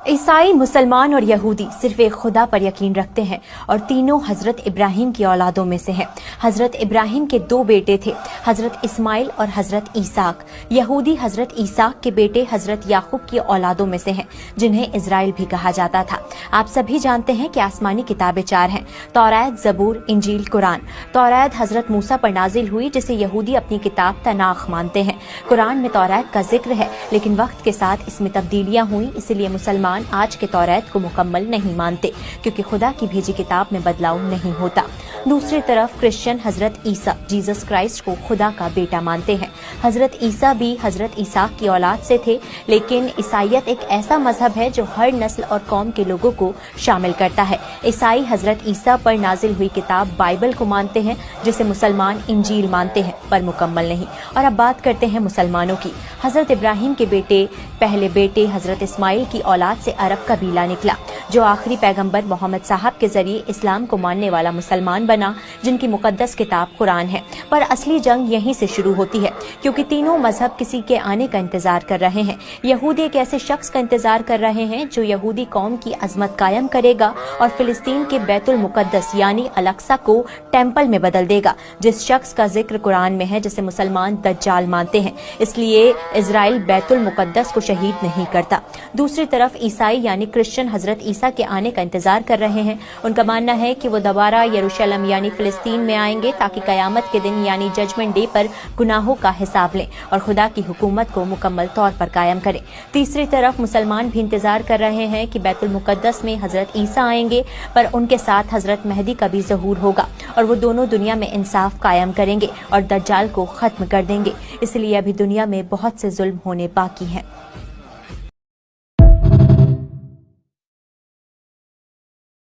ईसाई, मुसलमान और यहूदी सिर्फ एक खुदा पर यकीन रखते हैं और तीनों हजरत इब्राहिम की औलादों में से हैं। हजरत इब्राहिम के दो बेटे थे, हजरत इस्माइल और हजरत ईसाक। यहूदी हजरत ईसाक के बेटे हजरत याकूब की औलादों में से हैं, जिन्हें इजराइल भी कहा जाता था। आप सभी जानते हैं कि आसमानी किताबें चार हैं: तौरात, जबूर, इंजील, कुरान। तौरात हजरत मूसा पर नाजिल हुई, जिसे यहूदी अपनी किताब तनाख मानते हैं। कुरान में तौरात का जिक्र है, लेकिन वक्त के साथ इसमें तब्दीलियां हुई, इसलिए मुसलमान आज के तौरात को मुकम्मल नहीं मानते, क्योंकि खुदा की भेजी किताब में बदलाव नहीं होता। दूसरी तरफ क्रिश्चियन हजरत ईसा, जीसस क्राइस्ट को खुदा का बेटा मानते हैं। हजरत ईसा भी हजरत ईसाक की औलाद से थे, लेकिन ईसाईयत एक ऐसा मजहब है जो हर नस्ल और कौम के लोगों को शामिल करता है। ईसाई हजरत ईसा पर नाजिल हुई किताब बाइबल को मानते हैं, जिसे मुसलमान इंजील मानते हैं, पर मुकम्मल नहीं। और अब बात करते हैं मुसलमानों की। हजरत इब्राहिम के पहले बेटे हजरत इस्माइल की औलाद से अरब कबीला निकला, जो आखिरी पैगंबर मोहम्मद साहब के जरिए इस्लाम को मानने वाला मुसलमान बना, जिनकी मुकद्दस किताब कुरान है। पर असली जंग यहीं से शुरू होती है, क्योंकि तीनों मजहब किसी के आने का इंतजार कर रहे हैं। यहूदी एक ऐसे शख्स का इंतजार कर रहे हैं जो यहूदी कौम की अजमत कायम करेगा और फिलिस्तीन के बैतुल मुकद्दस यानी अल-अक्सा को टेम्पल में बदल देगा, जिस शख्स का जिक्र कुरान में है, जिसे मुसलमान दज्जाल मानते हैं। इसलिए इजराइल बैतुल मुकद्दस को शहीद नहीं करता। दूसरी तरफ ईसाई यानी क्रिश्चियन हजरत ईसा के आने का इंतजार कर रहे हैं। उनका मानना है कि वो दोबारा यरूशलेम यानी फिलिस्तीन में आएंगे, ताकि कयामत के दिन यानी जजमेंट डे पर गुनाहों का हिसाब लें और खुदा की हुकूमत को मुकम्मल तौर पर कायम करें। तीसरी तरफ मुसलमान भी इंतजार कर रहे हैं कि बैतुल मुकद्दस में हजरत ईसा आएंगे, पर उनके साथ हजरत मेहदी का भी ज़हूर होगा और वो दोनों दुनिया में इंसाफ कायम करेंगे और दज्जाल को खत्म कर देंगे। इसलिए अभी दुनिया में बहुत से जुल्म होने बाकी हैं।